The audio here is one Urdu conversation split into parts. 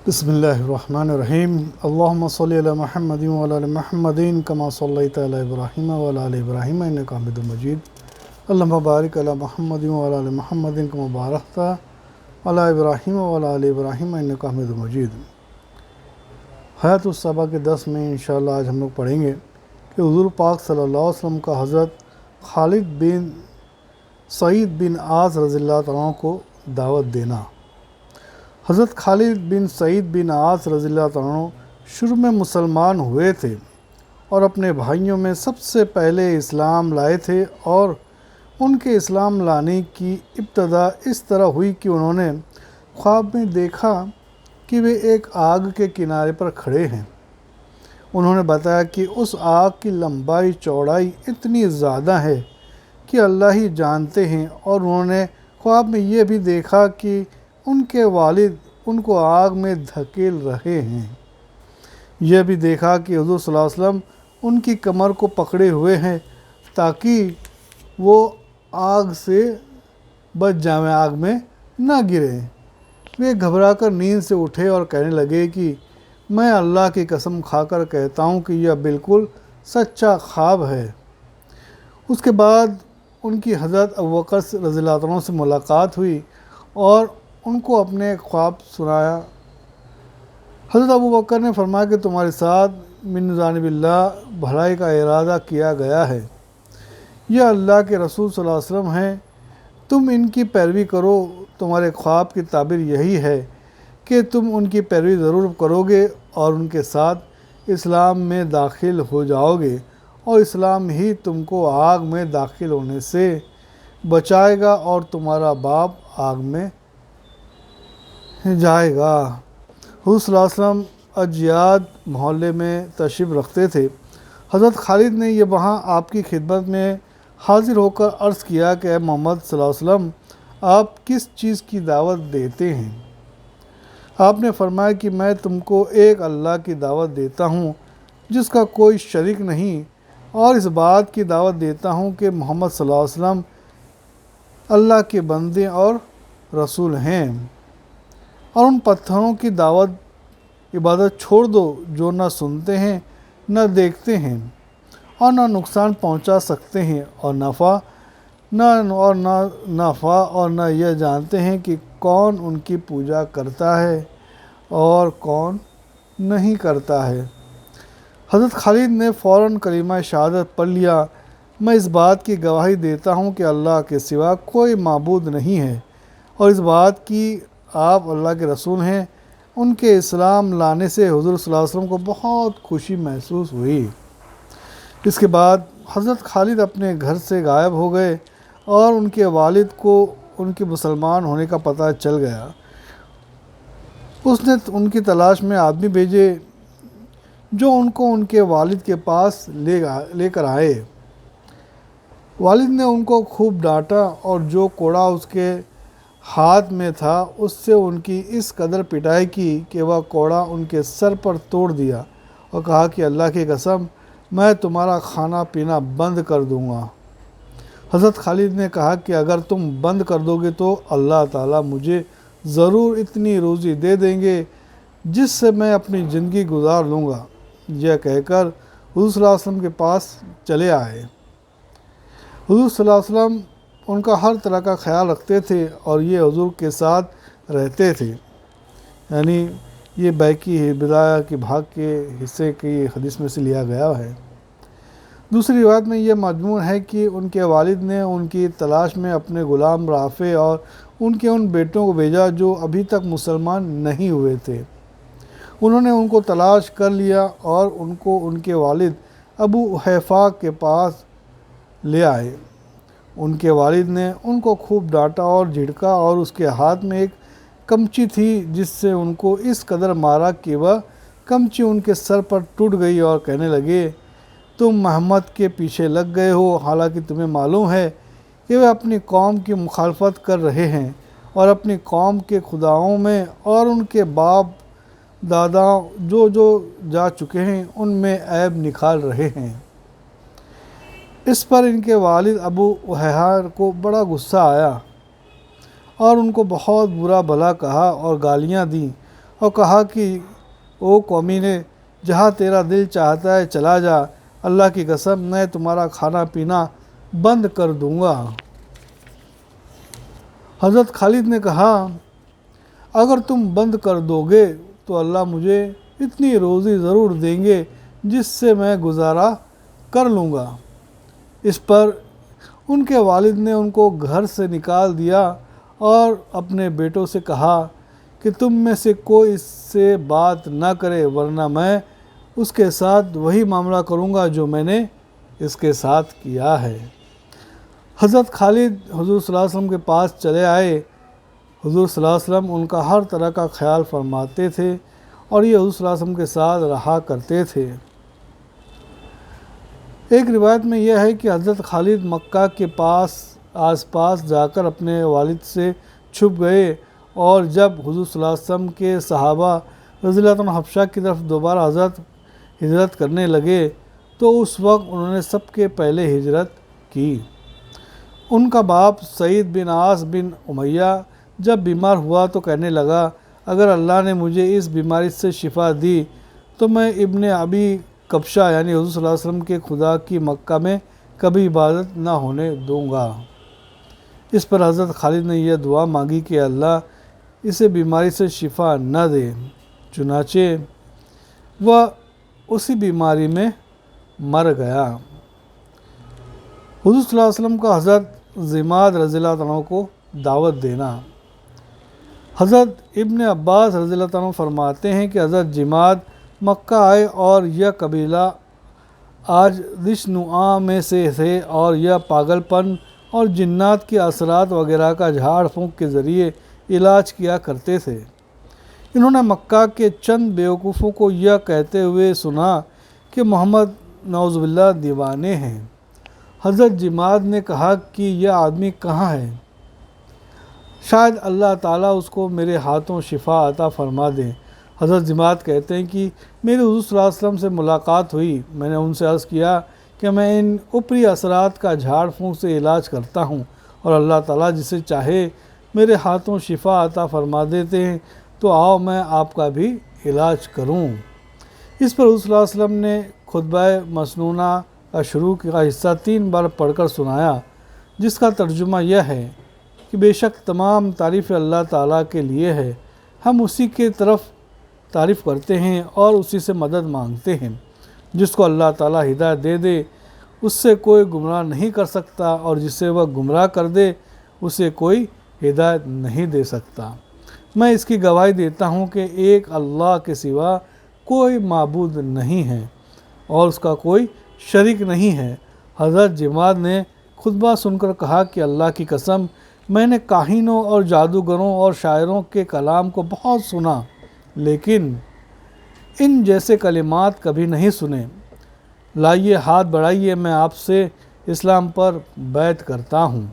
بسم اللہ الرحمن الرحیم اللہم صلی علی محمد وعلی آل محمد کما صلیت علی ابراہیم وعلی آل ابراہیم انک حمید مجید اللہم بارک علی محمد وعلی آل محمد کما بارکت علی ابراہیم وعلی آل ابراہیم انک حمید مجید۔ حیات الصبا کے 10 میں انشاءاللہ آج ہم لوگ پڑھیں گے کہ حضور پاک صلی اللہ علیہ وسلم کا حضرت خالد بن سعید بن عاص رضی اللہ عنہ کو دعوت دینا۔ حضرت خالد بن سعید بن عاص رضی اللہ عنہ شروع میں مسلمان ہوئے تھے اور اپنے بھائیوں میں سب سے پہلے اسلام لائے تھے، اور ان کے اسلام لانے کی ابتدا اس طرح ہوئی کہ انہوں نے خواب میں دیکھا کہ وہ ایک آگ کے کنارے پر کھڑے ہیں۔ انہوں نے بتایا کہ اس آگ کی لمبائی چوڑائی اتنی زیادہ ہے کہ اللہ ہی جانتے ہیں، اور انہوں نے خواب میں یہ بھی دیکھا کہ ان کے والد ان کو آگ میں دھکیل رہے ہیں۔ یہ بھی دیکھا کہ حضور صلی اللہ علیہ وسلم ان کی کمر کو پکڑے ہوئے ہیں تاکہ وہ آگ سے بچ جائیں، آگ میں نہ گریں۔ وہ گھبرا کر نیند سے اٹھے اور کہنے لگے کہ میں اللہ کی قسم کھا کر کہتا ہوں کہ یہ بالکل سچا خواب ہے۔ اس کے بعد ان کی حضرت ابوبکر رضی اللہ عنہ سے ملاقات ہوئی اور ان کو اپنے خواب سنایا۔ حضرت ابوبکر نے فرمایا کہ تمہارے ساتھ من جانب اللہ بھلائی کا ارادہ کیا گیا ہے، یہ اللہ کے رسول صلی اللہ علیہ وسلم ہیں، تم ان کی پیروی کرو۔ تمہارے خواب کی تعبیر یہی ہے کہ تم ان کی پیروی ضرور کرو گے اور ان کے ساتھ اسلام میں داخل ہو جاؤ گے، اور اسلام ہی تم کو آگ میں داخل ہونے سے بچائے گا اور تمہارا باپ آگ میں جائے گا۔ حضور صلی اللہ علیہ وسلم اجیاد محلے میں تشریف رکھتے تھے۔ حضرت خالد نے یہ وہاں آپ کی خدمت میں حاضر ہو کر عرض کیا کہ اے محمد صلی اللہ علیہ وسلم، آپ کس چیز کی دعوت دیتے ہیں؟ آپ نے فرمایا کہ میں تم کو ایک اللہ کی دعوت دیتا ہوں جس کا کوئی شریک نہیں، اور اس بات کی دعوت دیتا ہوں کہ محمد صلی اللہ علیہ وسلم اللہ کے بندے اور رسول ہیں، اور ان پتھروں کی دعوت عبادت چھوڑ دو جو نہ سنتے ہیں نہ دیکھتے ہیں اور نہ نقصان پہنچا سکتے ہیں اور نفع اور نہ یہ جانتے ہیں کہ کون ان کی پوجا کرتا ہے اور کون نہیں کرتا ہے۔ حضرت خالد نے فوراً کلمہ شہادت پڑھ لیا۔ میں اس بات کی گواہی دیتا ہوں کہ اللہ کے سوا کوئی معبود نہیں ہے، اور اس بات کی آپ اللہ کے رسول ہیں۔ ان کے اسلام لانے سے حضور صلی اللہ علیہ وسلم کو بہت خوشی محسوس ہوئی۔ اس کے بعد حضرت خالد اپنے گھر سے غائب ہو گئے اور ان کے والد کو ان کے مسلمان ہونے کا پتہ چل گیا۔ اس نے ان کی تلاش میں آدمی بھیجے جو ان کو ان کے والد کے پاس لے کر آئے۔ والد نے ان کو خوب ڈانٹا اور جو کوڑا اس کے ہاتھ میں تھا اس سے ان کی اس قدر پٹائی کی کہ وہ کوڑا ان کے سر پر توڑ دیا، اور کہا کہ اللہ کی قسم میں تمہارا کھانا پینا بند کر دوں گا۔ حضرت خالد نے کہا کہ اگر تم بند کر دو گے تو اللہ تعالیٰ مجھے ضرور اتنی روزی دے دیں گے جس سے میں اپنی زندگی گزار لوں گا۔ یہ کہہ کر حضور صلی اللہ علیہ وسلم کے پاس چلے آئے۔ حضور صلی اللہ علیہ وسلم ان کا ہر طرح کا خیال رکھتے تھے اور یہ حضور کے ساتھ رہتے تھے، یعنی یہ بیکی بدایہ کی بھاگ کے حصے کی حدیث میں سے لیا گیا ہے۔ دوسری روایت میں یہ مضمون ہے کہ ان کے والد نے ان کی تلاش میں اپنے غلام رافع اور ان کے ان بیٹوں کو بھیجا جو ابھی تک مسلمان نہیں ہوئے تھے۔ انہوں نے ان کو تلاش کر لیا اور ان کو ان کے والد ابو حیفا کے پاس لے آئے۔ ان کے والد نے ان کو خوب ڈانٹا اور جھڑکا، اور اس کے ہاتھ میں ایک کمچی تھی جس سے ان کو اس قدر مارا کہ وہ کمچی ان کے سر پر ٹوٹ گئی، اور کہنے لگے تم محمد کے پیچھے لگ گئے ہو، حالانکہ تمہیں معلوم ہے کہ وہ اپنی قوم کی مخالفت کر رہے ہیں اور اپنی قوم کے خداؤں میں اور ان کے باپ دادا جو جا چکے ہیں ان میں عیب نکال رہے ہیں۔ اس پر ان کے والد ابو حیحار کو بڑا غصہ آیا اور ان کو بہت برا بھلا کہا اور گالیاں دیں، اور کہا کہ او قومی نے جہاں تیرا دل چاہتا ہے چلا جا، اللہ کی قسم میں تمہارا کھانا پینا بند کر دوں گا۔ حضرت خالد نے کہا اگر تم بند کر دو گے تو اللہ مجھے اتنی روزی ضرور دیں گے جس سے میں گزارا کر لوں گا۔ اس پر ان کے والد نے ان کو گھر سے نکال دیا اور اپنے بیٹوں سے کہا کہ تم میں سے کوئی اس سے بات نہ کرے ورنہ میں اس کے ساتھ وہی معاملہ کروں گا جو میں نے اس کے ساتھ کیا ہے۔ حضرت خالد حضور صلی اللہ علیہ وسلم کے پاس چلے آئے۔ حضور صلی اللہ علیہ وسلم ان کا ہر طرح کا خیال فرماتے تھے اور یہ حضور صلی اللہ علیہ وسلم کے ساتھ رہا کرتے تھے۔ ایک روایت میں یہ ہے کہ حضرت خالد مکہ کے آس پاس جا کر اپنے والد سے چھپ گئے، اور جب حضور صلی اللہ علیہ وسلم کے صحابہ رضی اللہ عنہ حبشہ کی طرف دوبارہ ہجرت کرنے لگے تو اس وقت انہوں نے سب کے پہلے ہجرت کی۔ ان کا باپ سعید بن عاص بن امیہ جب بیمار ہوا تو کہنے لگا اگر اللہ نے مجھے اس بیماری سے شفا دی تو میں ابن ابی کبشہ یعنی حضور صلی اللہ علیہ وسلم کے خدا کی مکہ میں کبھی عبادت نہ ہونے دوں گا۔ اس پر حضرت خالد نے یہ دعا مانگی کہ اللہ اسے بیماری سے شفا نہ دے، چنانچہ وہ اسی بیماری میں مر گیا۔ حضور صلی اللہ علیہ وسلم کا حضرت ضماد رضی اللہ عنہ کو دعوت دینا۔ حضرت ابن عباس رضی اللہ عنہ فرماتے ہیں کہ حضرت ضماد مکہ آئے اور یہ قبیلہ آج دشنوآ میں سے تھے اور یہ پاگل پن اور جنات کے اثرات وغیرہ کا جھاڑ پھونک کے ذریعے علاج کیا کرتے تھے۔ انہوں نے مکہ کے چند بیوقوفوں کو یہ کہتے ہوئے سنا کہ محمد نعوذ باللہ دیوانے ہیں۔ حضرت ضماد نے کہا کہ یہ آدمی کہاں ہے؟ شاید اللہ تعالیٰ اس کو میرے ہاتھوں شفا عطا فرما دے۔ حضرت ضماد کہتے ہیں کہ میری حضور صلی اللہ علیہ وسلم سے ملاقات ہوئی، میں نے ان سے عرض کیا کہ میں ان اوپری اثرات کا جھاڑ پھونک سے علاج کرتا ہوں اور اللہ تعالیٰ جسے چاہے میرے ہاتھوں شفا عطا فرما دیتے ہیں، تو آؤ میں آپ کا بھی علاج کروں۔ اس پر حضور صلی اللہ علیہ وسلم نے خطبہ مسنونہ کا شروع کا حصہ 3 بار پڑھ کر سنایا، جس کا ترجمہ یہ ہے کہ بے شک تمام تعریف اللہ تعالیٰ کے لیے ہے، ہم اسی کے طرف تعریف کرتے ہیں اور اسی سے مدد مانگتے ہیں۔ جس کو اللہ تعالیٰ ہدایت دے دے اس سے کوئی گمراہ نہیں کر سکتا، اور جسے وہ گمراہ کر دے اسے کوئی ہدایت نہیں دے سکتا۔ میں اس کی گواہی دیتا ہوں کہ ایک اللہ کے سوا کوئی معبود نہیں ہے اور اس کا کوئی شریک نہیں ہے۔ حضرت ضماد نے خطبہ سن کر کہا کہ اللہ کی قسم میں نے کاہنوں اور جادوگروں اور شاعروں کے کلام کو بہت سنا، لیکن ان جیسے کلمات کبھی نہیں سنے۔ لائیے ہاتھ بڑھائیے، میں آپ سے اسلام پر بیعت کرتا ہوں۔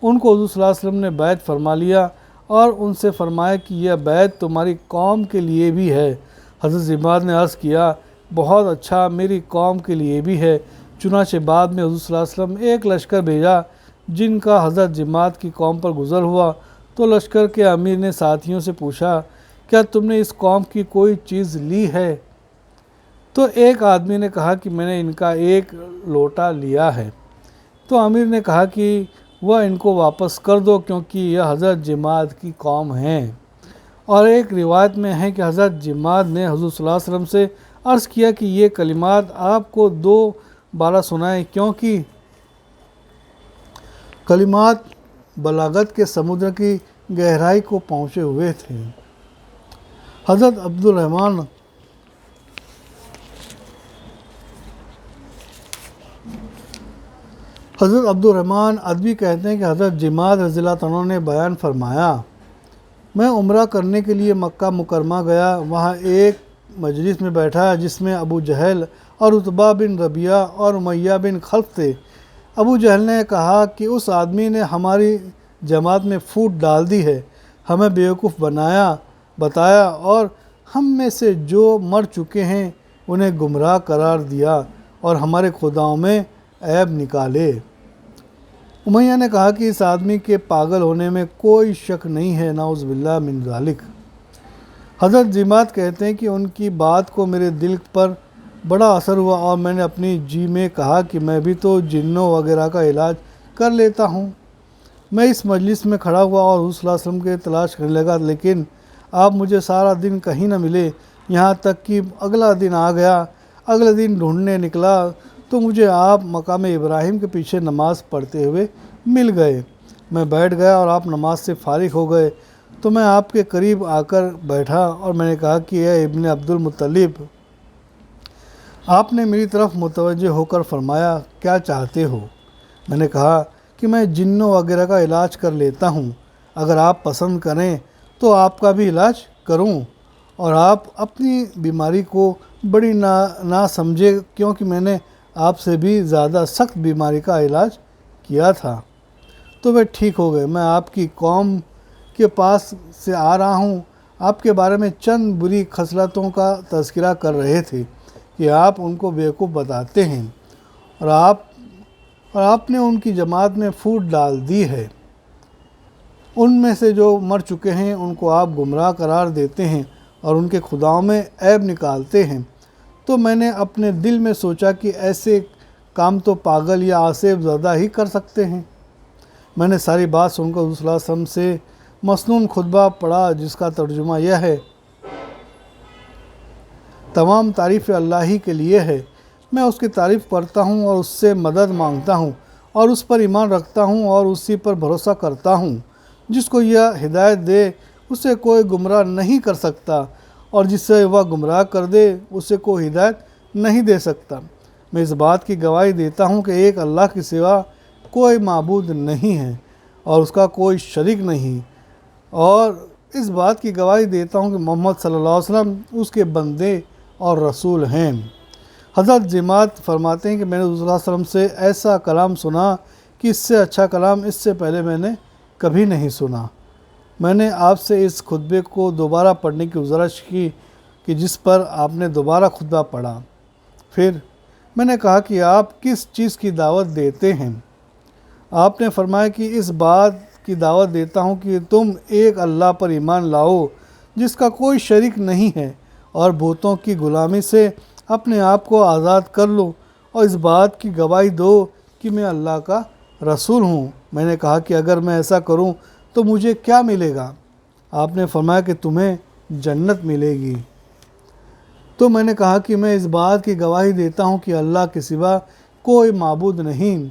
ان کو حضور صلی اللہ علیہ وسلم نے بیعت فرما لیا اور ان سے فرمایا کہ یہ بیعت تمہاری قوم کے لیے بھی ہے۔ حضرت ضماد نے عرض کیا بہت اچھا، میری قوم کے لیے بھی ہے۔ چنانچہ بعد میں حضور صلی اللہ علیہ وسلم ایک لشکر بھیجا جن کا حضرت ضماد کی قوم پر گزر ہوا، تو لشکر کے امیر نے ساتھیوں سے پوچھا کیا تم نے اس قوم کی کوئی چیز لی ہے؟ تو ایک آدمی نے کہا کہ میں نے ان کا ایک لوٹا لیا ہے۔ تو امیر نے کہا کہ وہ ان کو واپس کر دو کیونکہ یہ حضرت ضماد کی قوم ہیں۔ اور ایک روایت میں ہے کہ حضرت ضماد نے حضور صلی اللہ علیہ وسلم سے عرض کیا کہ یہ کلمات آپ کو 2 بار سنائیں، کیونکہ کلمات بلاغت کے سمندر کی گہرائی کو پہنچے ہوئے تھے۔ حضرت عبد الرحمن ادبی کہتے ہیں کہ حضرت ضماد رضی اللہ عنہ نے بیان فرمایا میں عمرہ کرنے کے لیے مکہ مکرمہ گیا، وہاں ایک مجلس میں بیٹھا جس میں ابو جہل اور عتبہ بن ربیعہ اور امیہ بن خلف تھے۔ ابو جہل نے کہا کہ اس آدمی نے ہماری جماعت میں پھوٹ ڈال دی ہے، ہمیں بیوقوف بتایا اور ہم میں سے جو مر چکے ہیں انہیں گمراہ قرار دیا اور ہمارے خداؤں میں عیب نکالے۔ امیہ نے کہا کہ اس آدمی کے پاگل ہونے میں کوئی شک نہیں ہے، نعوذ باللہ من ذالک۔ حضرت ضماد کہتے ہیں کہ ان کی بات کو میرے دل پر بڑا اثر ہوا اور میں نے اپنی جی میں کہا کہ میں بھی تو جنوں وغیرہ کا علاج کر لیتا ہوں۔ میں اس مجلس میں کھڑا ہوا اور حضور صلی اللہ علیہ وسلم کے تلاش کرنے لگا، لیکن آپ مجھے سارا دن کہیں نہ ملے، یہاں تک کہ اگلا دن آ گیا۔ اگلے دن ڈھونڈنے نکلا تو مجھے آپ مقام ابراہیم کے پیچھے نماز پڑھتے ہوئے مل گئے۔ میں بیٹھ گیا اور آپ نماز سے فارغ ہو گئے تو میں آپ کے قریب آ کر بیٹھا اور میں نے کہا کہ اے ابن عبد المطلب، آپ نے میری طرف متوجہ ہو کر فرمایا کیا چاہتے ہو؟ میں نے کہا کہ میں جنوں وغیرہ کا علاج کر لیتا ہوں، اگر آپ پسند کریں تو آپ کا بھی علاج کروں، اور آپ اپنی بیماری کو بڑی نہ سمجھے، کیونکہ میں نے آپ سے بھی زیادہ سخت بیماری کا علاج کیا تھا۔ تو وہ ٹھیک ہو گئے۔ میں آپ کی قوم کے پاس سے آ رہا ہوں، آپ کے بارے میں چند بری خصلتوں کا تذکرہ کر رہے تھے کہ آپ ان کو بیوقوف بتاتے ہیں اور آپ نے ان کی جماعت میں پھوٹ ڈال دی ہے۔ ان میں سے جو مر چکے ہیں ان کو آپ گمراہ قرار دیتے ہیں اور ان کے خداؤں میں عیب نکالتے ہیں۔ تو میں نے اپنے دل میں سوچا کہ ایسے کام تو پاگل یا آصف زدہ ہی کر سکتے ہیں۔ میں نے ساری بات سن کر حضور صلی اللہ علیہ وسلم سے مسنون خطبہ پڑھا، جس کا ترجمہ یہ ہے: تمام تعریف اللہ ہی کے لیے ہے، میں اس کی تعریف کرتا ہوں اور اس سے مدد مانگتا ہوں اور اس پر ایمان رکھتا ہوں اور اسی پر بھروسہ کرتا ہوں۔ جس کو یہ ہدایت دے اسے کوئی گمراہ نہیں کر سکتا، اور جس سے وہ گمراہ کر دے اسے کوئی ہدایت نہیں دے سکتا۔ میں اس بات کی گواہی دیتا ہوں کہ ایک اللہ کے سوا کوئی معبود نہیں ہے اور اس کا کوئی شریک نہیں، اور اس بات کی گواہی دیتا ہوں کہ محمد صلی اللہ علیہ وسلم اس کے بندے اور رسول ہیں۔ حضرت ضماد فرماتے ہیں کہ میں نے حضور صلی اللہ علیہ وسلم سے ایسا کلام سنا کہ اس سے اچھا کلام اس سے پہلے میں نے کبھی نہیں سنا۔ میں نے آپ سے اس خطبے کو دوبارہ پڑھنے کی گزارش کی کہ جس پر آپ نے دوبارہ خطبہ پڑھا۔ پھر میں نے کہا کہ آپ کس چیز کی دعوت دیتے ہیں؟ آپ نے فرمایا کہ اس بات کی دعوت دیتا ہوں کہ تم ایک اللہ پر ایمان لاؤ جس کا کوئی شریک نہیں ہے، اور بتوں کی غلامی سے اپنے آپ کو آزاد کر لو، اور اس بات کی گواہی دو کہ میں اللہ کا رسول ہوں۔ میں نے کہا کہ اگر میں ایسا کروں تو مجھے کیا ملے گا؟ آپ نے فرمایا کہ تمہیں جنت ملے گی۔ تو میں نے کہا کہ میں اس بات کی گواہی دیتا ہوں کہ اللہ کے سوا کوئی معبود نہیں،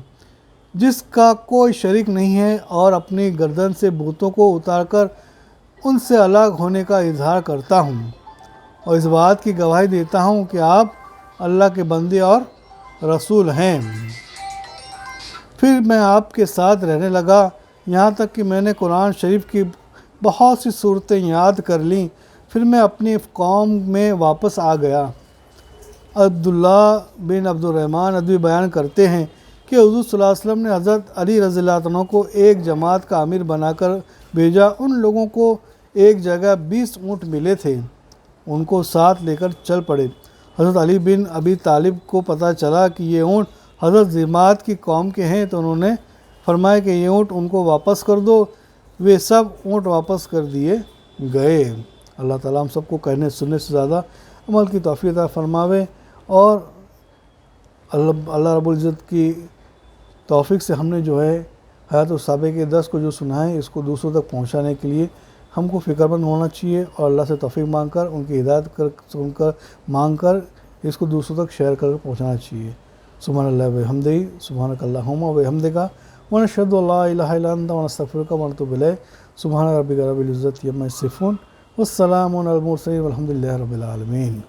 جس کا کوئی شریک نہیں ہے، اور اپنی گردن سے بتوں کو اتار کر ان سے الگ ہونے کا اظہار کرتا ہوں، اور اس بات کی گواہی دیتا ہوں کہ آپ اللہ کے بندے اور رسول ہیں۔ پھر میں آپ کے ساتھ رہنے لگا، یہاں تک کہ میں نے قرآن شریف کی بہت سی صورتیں یاد کر لیں۔ پھر میں اپنی قوم میں واپس آ گیا۔ عبداللہ بن عبد الرحمن ادوی بیان کرتے ہیں کہ حضور صلی اللہ علیہ وسلم نے حضرت علی رضی اللہ عنہ کو ایک جماعت کا امیر بنا کر بھیجا۔ ان لوگوں کو ایک جگہ 20 اونٹ ملے تھے، ان کو ساتھ لے کر چل پڑے۔ حضرت علی بن ابی طالب کو پتہ چلا کہ یہ اونٹ حضرت ضماد کی قوم کے ہیں، تو انہوں نے فرمایا کہ یہ اونٹ ان کو واپس کر دو۔ وہ سب اونٹ واپس کر دیے گئے۔ اللہ تعالیٰ ہم سب کو کہنے سننے سے زیادہ عمل کی توفیق عطا فرماوے، اور اللہ رب العزت کی توفیق سے ہم نے جو ہے حیات الصحابہ کے درس کو جو سنا ہے، اس کو دوسروں تک پہنچانے کے لیے ہم کو فکر مند ہونا چاہیے، اور اللہ سے توفیق مانگ کر، ان کی ہدایت مانگ کر اس کو دوسروں تک شیئر کر پہنچانا چاہیے۔ سبحان اللہ و بحمدہ، سبحانک اللہم و بحمدک، ونشہد ان لا الہ الا انت ونستغفرک ونتوب الیک۔ سبحان ربک رب العزت عما یصفون، والسلام علی المرسلین، والحمد للہ رب العالمین۔